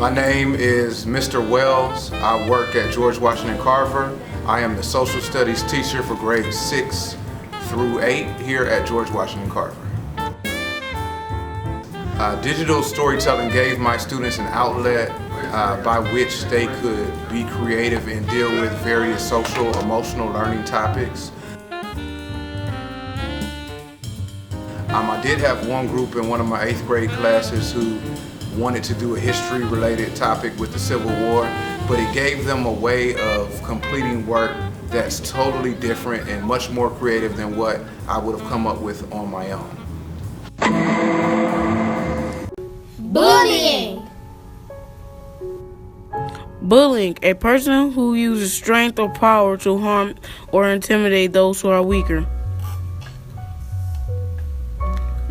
My name is Mr. Wells. I work at George Washington Carver. I am the social studies teacher for grades 6 through 8 here at George Washington Carver. Digital storytelling gave my students an outlet by which they could be creative and deal with various social, emotional learning topics. I did have one group in one of my 8th grade classes who wanted to do a history-related topic with the Civil War, but it gave them a way of completing work that's totally different and much more creative than what I would have come up with on my own. Bullying. Bullying, a person who uses strength or power to harm or intimidate those who are weaker.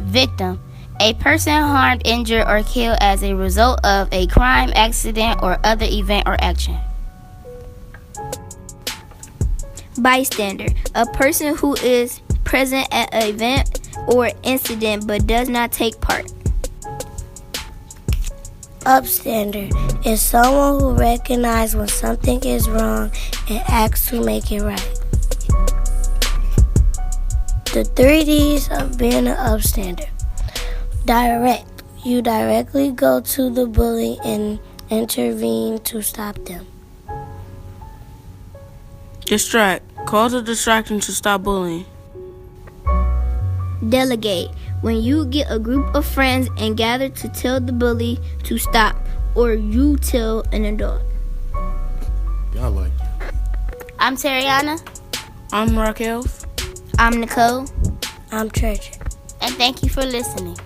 Victim, a person harmed, injured, or killed as a result of a crime, accident, or other event or action. Bystander, a person who is present at an event or incident but does not take part. Upstander is someone who recognizes when something is wrong and acts to make it right. The 3 Ds of being an upstander. Direct. You directly go to the bully and intervene to stop them. Distract. Cause a distraction to stop bullying. Delegate. When you get a group of friends and gather to tell the bully to stop, or you tell an adult. I like you. I'm Tariana. I'm Raquel. I'm Nicole. I'm Treasure. And thank you for listening.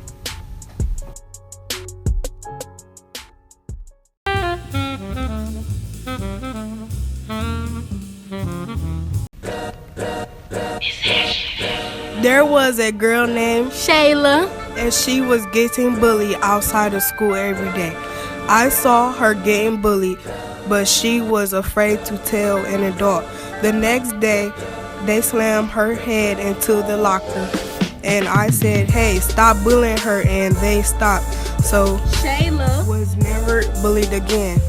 There was a girl named Shayla, and she was getting bullied outside of school every day. I saw her getting bullied, but she was afraid to tell an adult. The next day, they slammed her head into the locker, and I said, "Hey, stop bullying her," and they stopped. So Shayla was never bullied again.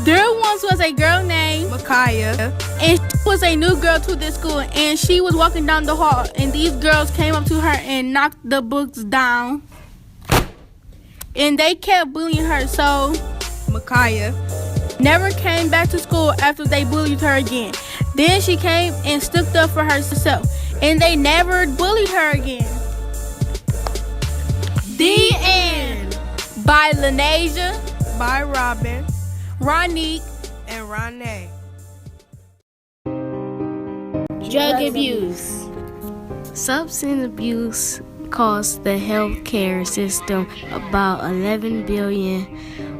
There once was a girl named Micaiah, and she was a new girl to this school, and she was walking down the hall, and these girls came up to her and knocked the books down, and they kept bullying her, so Micaiah never came back to school after they bullied her again. Then she came and stood up for herself, and they never bullied her again. The end. By Lanasia, by Robin, Ronique, and Ronay. drug abuse. Substance abuse costs the healthcare system about $11 billion,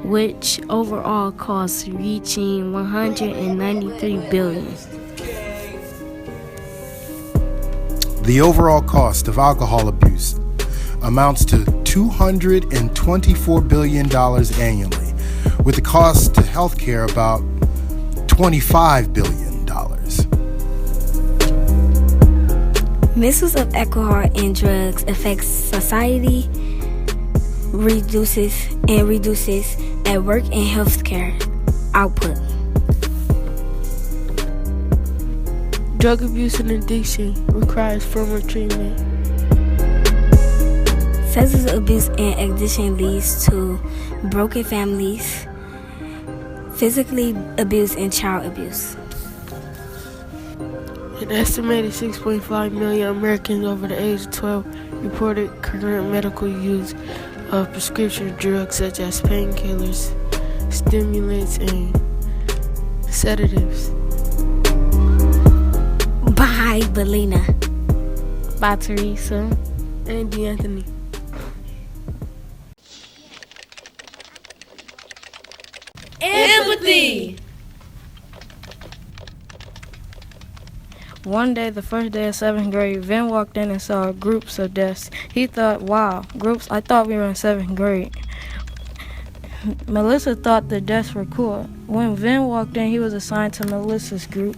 which overall costs reaching $193 billion. The overall cost of alcohol abuse amounts to $224 billion annually, with the cost to healthcare about $25 billion. Misuse of alcohol and drugs affects society, reduces at work and healthcare output. Drug abuse and addiction requires formal treatment. Substance abuse and addiction leads to broken families, physically abuse, and child abuse. An estimated 6.5 million Americans over the age of 12 reported current medical use of prescription drugs such as painkillers, stimulants, and sedatives. By Belina. By Teresa. And D'Anthony. Empathy. One day, the first day of 7th grade, Vin walked in and saw groups of desks. He thought, wow, groups, I thought we were in 7th grade. Melissa thought the desks were cool. When Vin walked in, he was assigned to Melissa's group.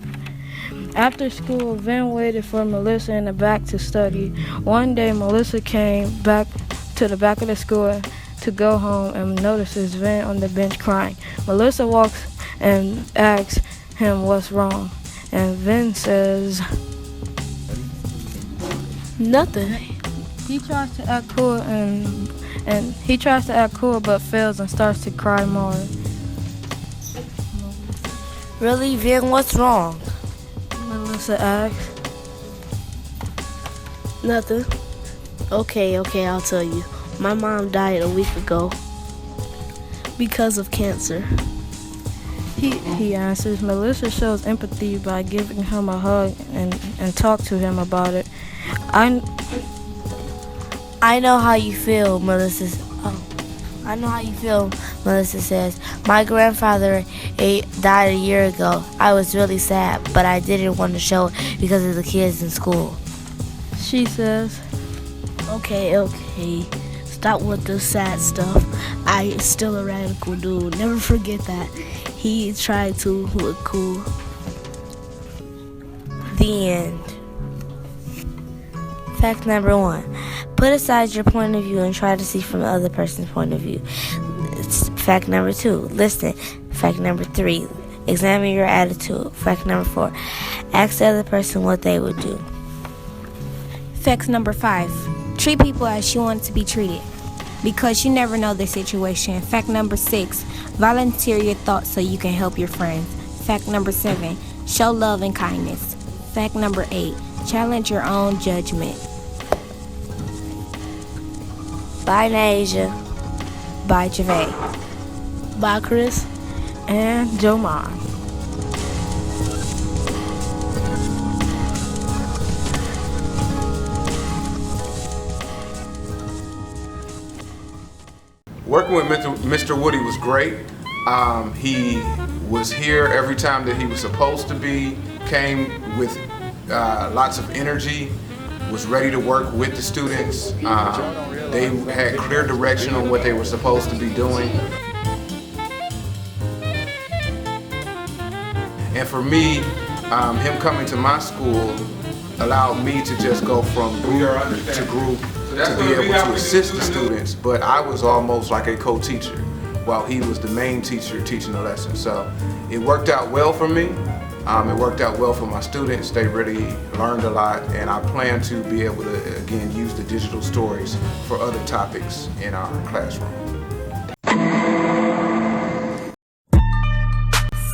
After school, Vin waited for Melissa in the back to study. One day, Melissa came back to the back of the school to go home and notices Vin on the bench crying. Melissa walks and asks him what's wrong, and Vin says, Nothing. he tries to act cool but fails and starts to cry more. Really, Vin, what's wrong? Melissa asks. Nothing. Okay, I'll tell you. My mom died a week ago because of cancer. He answers. Melissa shows empathy by giving him a hug and talk to him about it. I know how you feel, Melissa. I know how you feel, Melissa says. My grandfather died a year ago. I was really sad, but I didn't want to show it because of the kids in school. She says, Okay. Stop with the sad stuff. I still a radical dude. Never forget that. He tried to look cool. The end. Fact number 1. Put aside your point of view and try to see from the other person's point of view. Fact number 2. Listen. Fact number 3. Examine your attitude. Fact number 4. Ask the other person what they would do. Fact number 5. Treat people as you want to be treated, because you never know their situation. Fact number 6. Volunteer your thoughts so you can help your friends. Fact number 7. Show love and kindness. Fact number 8. Challenge your own judgment. Bye, Nasia. Bye, Javay. Bye, Chris. and Jomar. Working with Mr. Woody was great. He was here every time that he was supposed to be, came with lots of energy, was ready to work with the students. They had clear direction on what they were supposed to be doing. And for me, him coming to my school allowed me to just go from group to group to be able to assist the students, but I was almost like a co-teacher while he was the main teacher teaching the lesson. So it worked out well for me. It worked out well for my students. They really learned a lot, and I plan to be able to, again, use the digital stories for other topics in our classroom.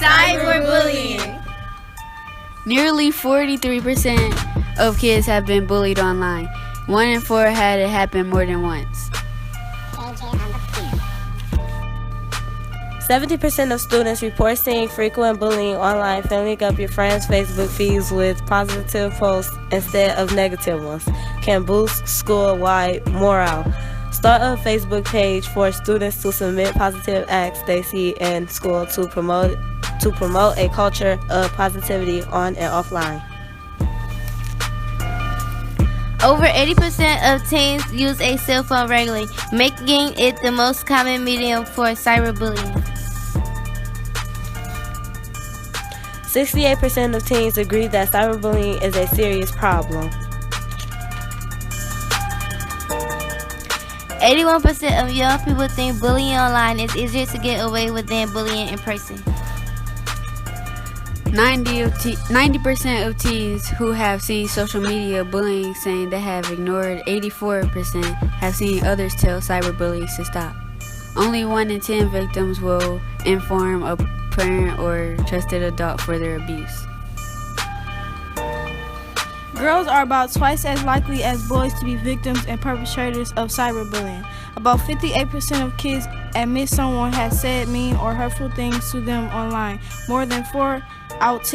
Cyberbullying. Nearly 43% of kids have been bullied online. 1 in 4 had it happen more than once. 70% of students report seeing frequent bullying online, filling up your friends' Facebook feeds with positive posts instead of negative ones can boost school-wide morale. Start a Facebook page for students to submit positive acts they see in school to promote a culture of positivity on and offline. Over 80% of teens use a cell phone regularly, making it the most common medium for cyberbullying. 68% of teens agree that cyberbullying is a serious problem. 81% of young people think bullying online is easier to get away with than bullying in person. 90% of teens who have seen social media bullying saying they have ignored. 84% have seen others tell cyberbullies to stop. Only 1 in 10 victims will inform a parent or trusted adult for their abuse. Girls are about twice as likely as boys to be victims and perpetrators of cyberbullying. About 58% of kids admit someone has said mean or hurtful things to them online. More than 4 out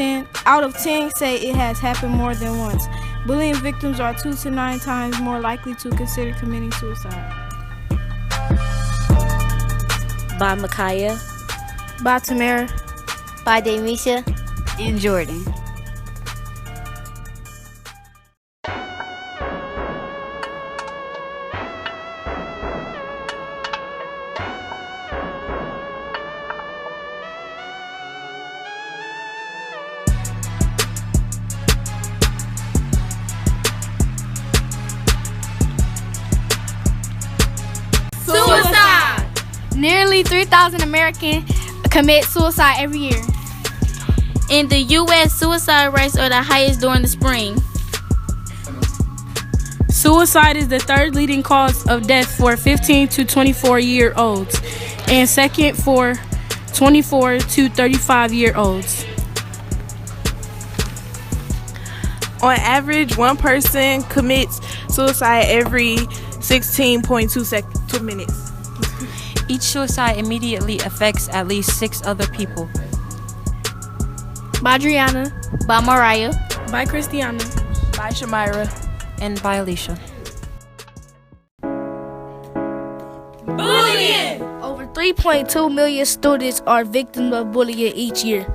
of 10 say it has happened more than once. Bullying victims are 2 to 9 times more likely to consider committing suicide. By Micaiah. By Tamara. By Demisha and Jordan. Suicide! Roughly 3,000 Americans commit suicide every year. In the U.S., suicide rates are the highest during the spring. Suicide is the third leading cause of death for 15 to 24-year-olds and second for 24 to 35-year-olds. On average, one person commits suicide every 16.2 minutes. Each suicide immediately affects at least 6 other people. By Adriana, By Mariah. by Christiana, By Shamira. And by Alicia. Over 3.2 million students are victims of bullying each year.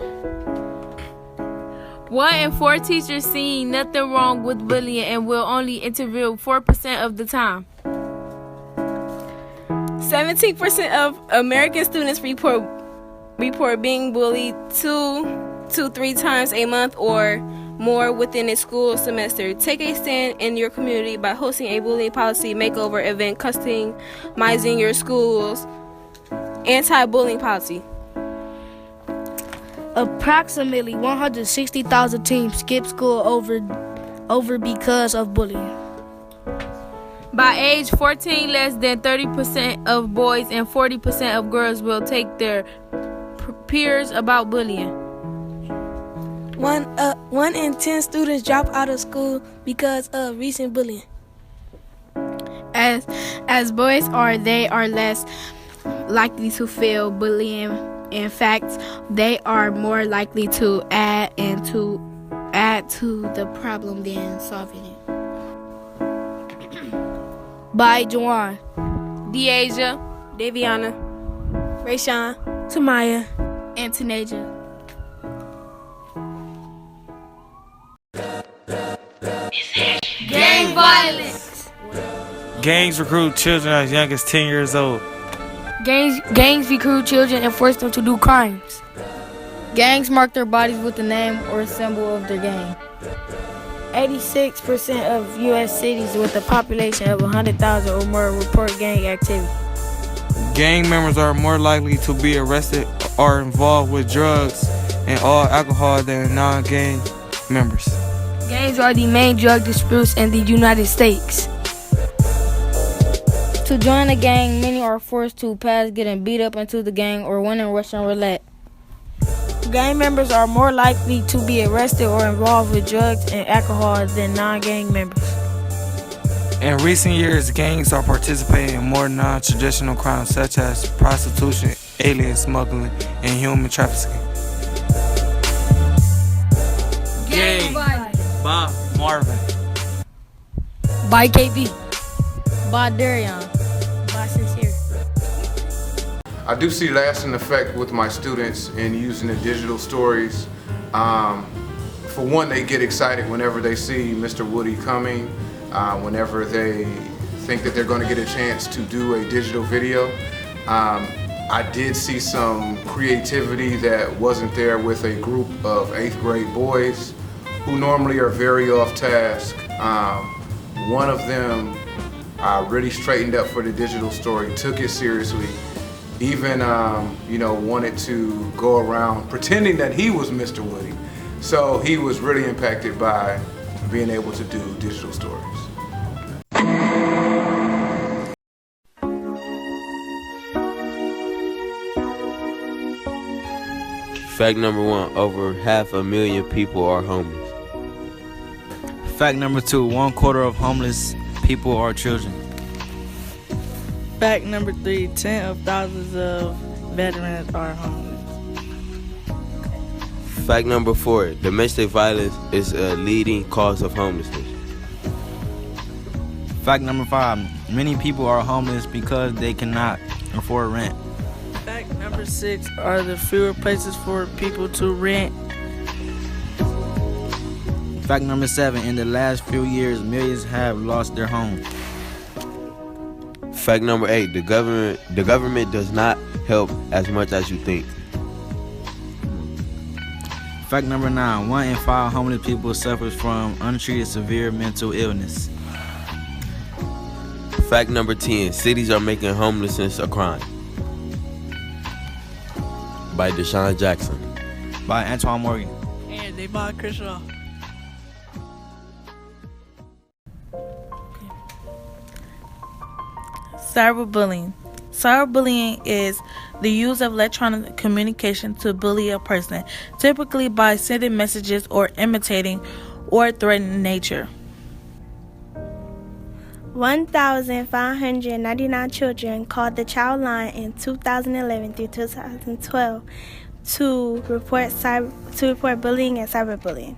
1 in 4 teachers see nothing wrong with bullying and will only intervene 4% of the time. 17% of American students report being bullied 2 to 3 times a month or more within a school semester. Take a stand in your community by hosting a bullying policy makeover event, customizing your school's anti-bullying policy. Approximately 160,000 teens skip school over because of bullying. By age 14, less than 30% of boys and 40% of girls will take their peers about bullying. 1 in 10 students drop out of school because of recent bullying. As boys they are less likely to feel bullying. In fact, they are more likely to add to the problem than solving it. By Juwan, Deasia, Daviana, Rayshawn, Tamaya, and Tanaja. Gang violence. Gangs recruit children as young as 10 years old. Gangs recruit children and force them to do crimes. Gangs mark their bodies with the name or symbol of their gang. 86% of U.S. cities with a population of 100,000 or more report gang activity. Gang members are more likely to be arrested or involved with drugs and all alcohol than non-gang members. Gangs are the main drug disputes in the United States. To join a gang, many are forced to pass getting beat up into the gang or winning Russian roulette. Gang members are more likely to be arrested or involved with drugs and alcohol than non-gang members. In recent years, gangs are participating in more non-traditional crimes such as prostitution, alien smuggling, and human trafficking. Gang by Marvin. By KB. By Darion. By Sincere. I do see lasting effect with my students in using the digital stories. For one, they get excited whenever they see Mr. Woody coming, whenever they think that they're going to get a chance to do a digital video. I did see some creativity that wasn't there with a group of 8th grade boys who normally are very off task. One of them really straightened up for the digital story, took it seriously, even wanted to go around pretending that he was Mr. Woody. So he was really impacted by being able to do digital stories. Fact number 1, over 500,000 people are homeless. Fact number 2, 1/4 of homeless people are children. Fact number 3, 10 of thousands of veterans are homeless. Fact number 4, domestic violence is a leading cause of homelessness. Fact number 5, many people are homeless because they cannot afford rent. Fact number 6, are there fewer places for people to rent? Fact number 7, in the last few years, millions have lost their homes. Fact number 8, the government does not help as much as you think. Fact number 9, 1 in 5 homeless people suffers from untreated severe mental illness. Fact number 10, cities are making homelessness a crime. by Deshaun Jackson. By Antoine Morgan. And Devon Kershaw. Cyberbullying. Cyberbullying is the use of electronic communication to bully a person, typically by sending messages or imitating or threatening nature. 1,599 children called the Child Line in 2011 through 2012 to report bullying and cyberbullying.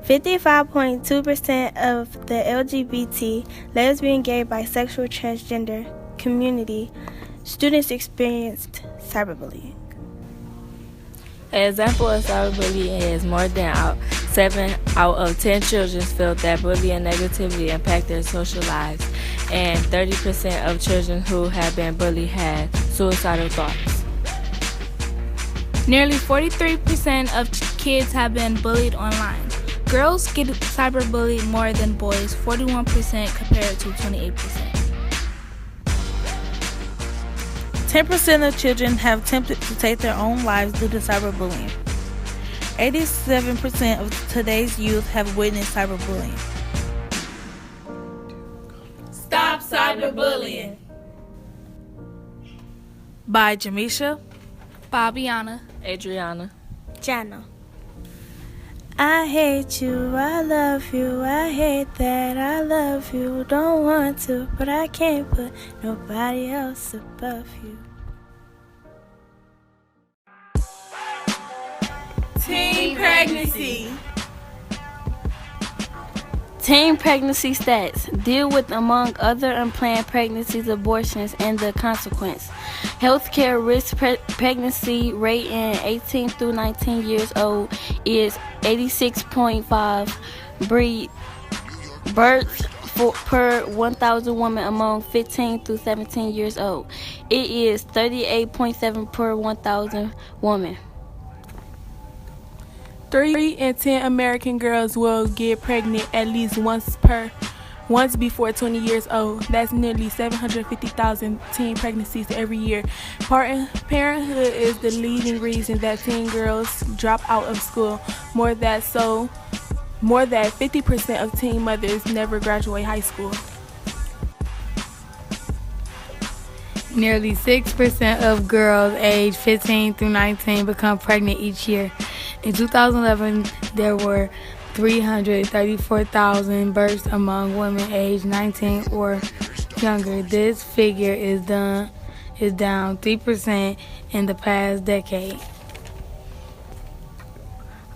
55.2% of the LGBT, lesbian, gay, bisexual, transgender community students experienced cyberbullying. An example of cyberbullying is more than 7 out of 10 children feel that bullying negatively impact their social lives, and 30% of children who have been bullied had suicidal thoughts. Nearly 43% of kids have been bullied online. Girls get cyberbullied more than boys, 41% compared to 28%. 10% of children have attempted to take their own lives due to cyberbullying. 87% of today's youth have witnessed cyberbullying. Stop cyberbullying. By Jamisha, Fabiana, Adriana, Jana. I hate you, I love you, I hate that I love you. Don't want to, but I can't put nobody else above you. Teen pregnancy. Teen pregnancy stats deal with, among other, unplanned pregnancies, abortions, and the consequence. Healthcare risk pregnancy rate in 18 through 19 years old is 86.5 births per 1,000 women among 15 through 17 years old. It is 38.7 per 1,000 women. 3 in 10 American girls will get pregnant at least once before 20 years old. That's nearly 750,000 teen pregnancies every year. Parenthood is the leading reason that teen girls drop out of school. More than 50% of teen mothers never graduate high school. Nearly 6% of girls aged 15 through 19 become pregnant each year. In 2011, there were 334,000 births among women aged 19 or younger. This figure is down 3% in the past decade.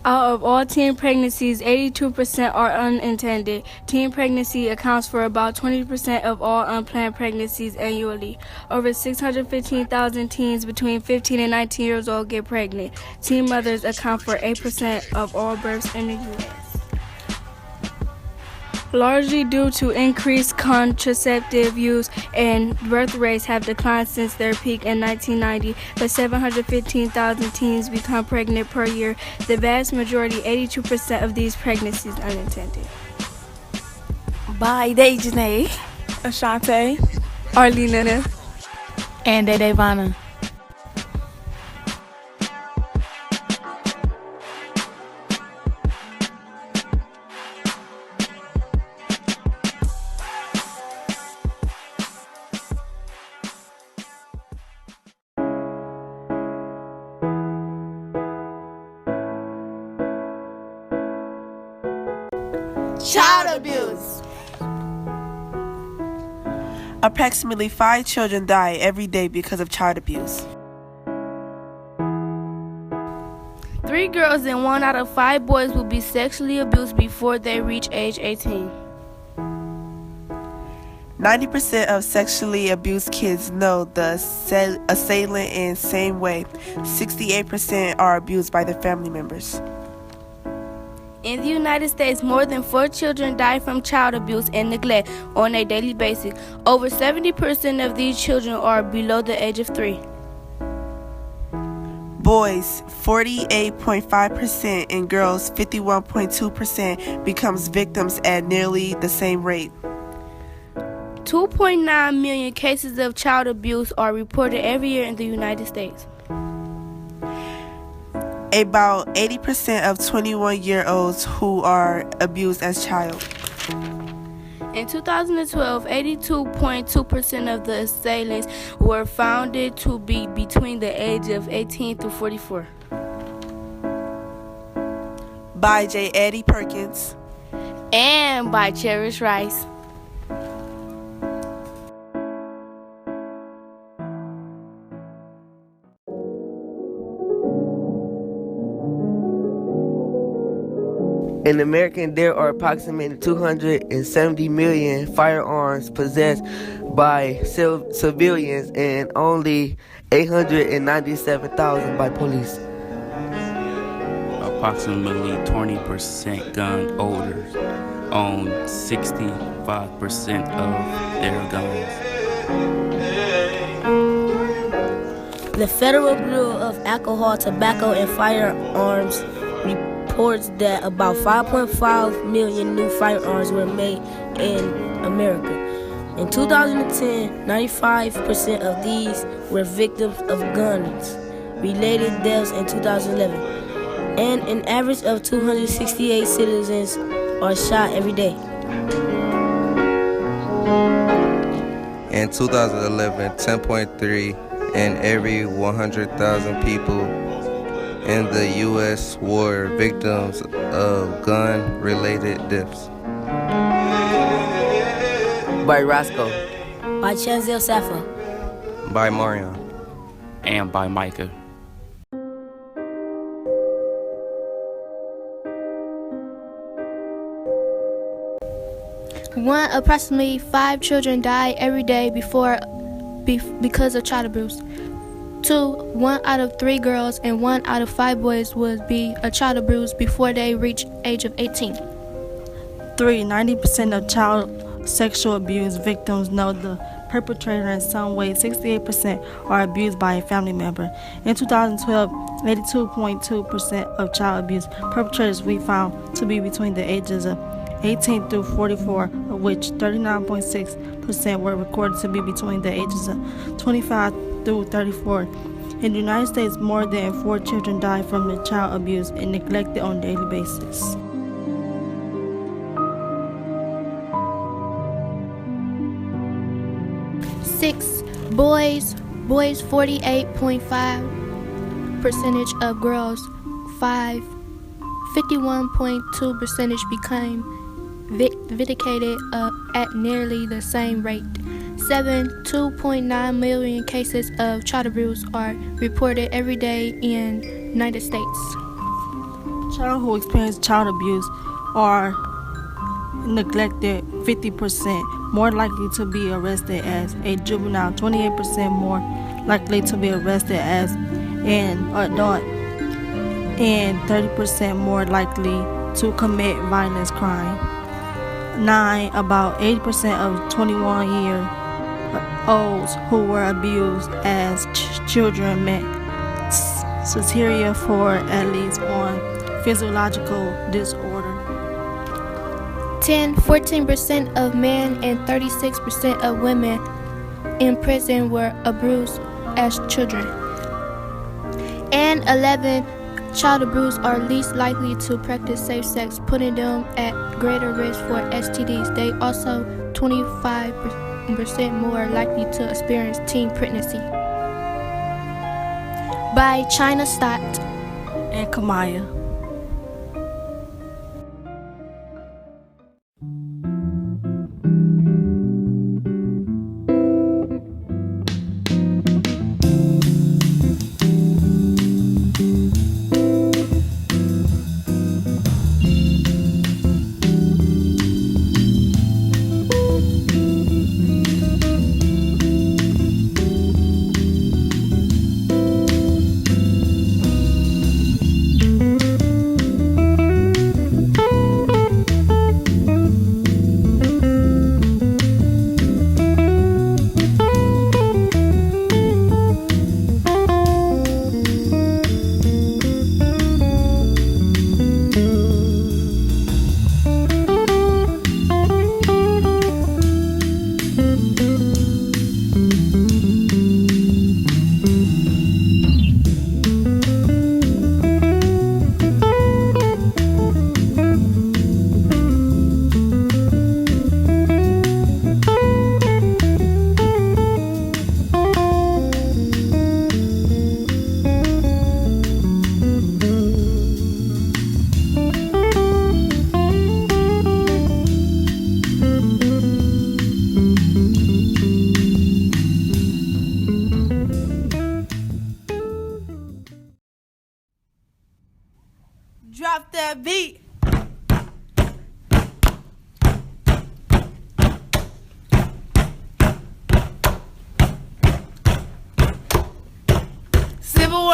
Out of all teen pregnancies, 82% are unintended. Teen pregnancy accounts for about 20% of all unplanned pregnancies annually. Over 615,000 teens between 15 and 19 years old get pregnant. Teen mothers account for 8% of all births in the U.S. Largely due to increased contraceptive use, and birth rates have declined since their peak in 1990, but 715,000 teens become pregnant per year. The vast majority, 82% of these pregnancies, unintended. By Dejanae, Ashante, Arlena, and Devana. Child abuse. Approximately 5 children die every day because of child abuse. 3 girls and 1 out of 5 boys will be sexually abused before they reach age 18. 90% of sexually abused kids know the assailant in the same way. 68% are abused by their family members. In the United States, more than 4 children die from child abuse and neglect on a daily basis. Over 70% of these children are below the age of 3. Boys, 48.5%, and girls, 51.2%, becomes victims at nearly the same rate. 2.9 million cases of child abuse are reported every year in the United States. about 80% of 21-year-olds who are abused as child. In 2012, 82.2% of the assailants were found to be between the age of 18 through 44. By J. Eddie Perkins. And by Cherish Rice. In America, there are approximately 270 million firearms possessed by civilians and only 897,000 by police. Approximately 20% gun owners own 65% of their guns. The Federal Bureau of Alcohol, Tobacco, and Firearms reports that about 5.5 million new firearms were made in America. In 2010, 95% of these were victims of gun-related deaths in 2011, and an average of 268 citizens are shot every day. In 2011, 10.3 in every 100,000 people in the U.S. were victims of gun-related deaths. By Roscoe. By Chanzel Safa. By Marion. And by Micah. Approximately 5 children die every day because of child abuse. 1 out of 3 girls and 1 out of 5 boys would be a child abuse before they reach age of 18. 90% of child sexual abuse victims know the perpetrator in some way. 68% are abused by a family member. In 2012, 82.2% of child abuse perpetrators we found to be between the ages of 18 through 44, of which 39.6% were recorded to be between the ages of 25 through 34. In the United States, more than 4 children die from the child abuse and neglected on a daily basis. Boys 48.5% of girls, 51.2% became vindicated at nearly the same rate. 2.9 million cases of child abuse are reported every day in the United States. Children who experience child abuse are neglected 50% more likely to be arrested as a juvenile, 28% more likely to be arrested as an adult, and 30% more likely to commit violence crime. About 80% of 21-year-olds who were abused as children met criteria for at least one physiological disorder. 14% of men and 36% of women in prison were abused as children. And 11 child abuse are least likely to practice safe sex, putting them at greater risk for STDs. They also 25% more likely to experience teen pregnancy. By China Stott and Kamaya.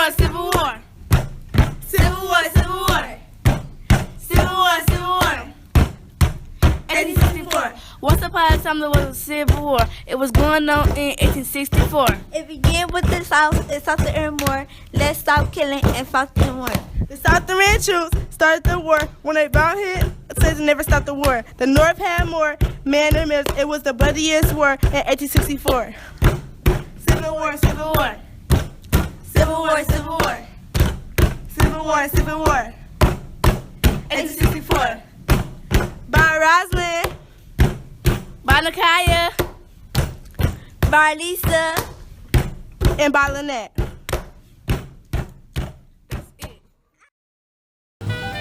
War, Civil War. Civil War, Civil War. Civil War, Civil War. 1864. Once upon a time there was a civil war. It was going on in 1864. It began with the South and sought to earn more. Let's stop killing and fought them war. The Southern troops started the war. When they bound hit, it says they never stopped the war. The North had more man and miss. It was the bloodiest war in 1864. Civil War, Civil War. Civil War, Civil War. Civil War, Civil War. 1864. By Roslyn. By Nakaya. By Lisa. And by Lynette.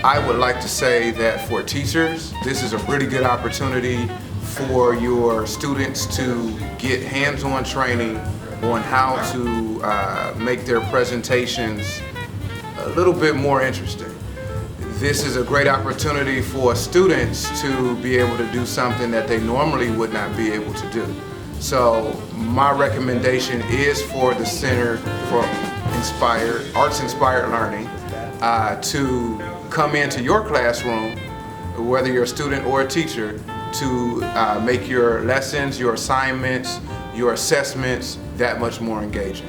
I would like to say that for teachers, this is a really good opportunity for your students to get hands-on training on how to make their presentations a little bit more interesting. This is a great opportunity for students to be able to do something that they normally would not be able to do. So my recommendation is for the Center for Arts-Inspired Learning to come into your classroom, whether you're a student or a teacher, to make your lessons, your assignments, your assessments that much more engaging.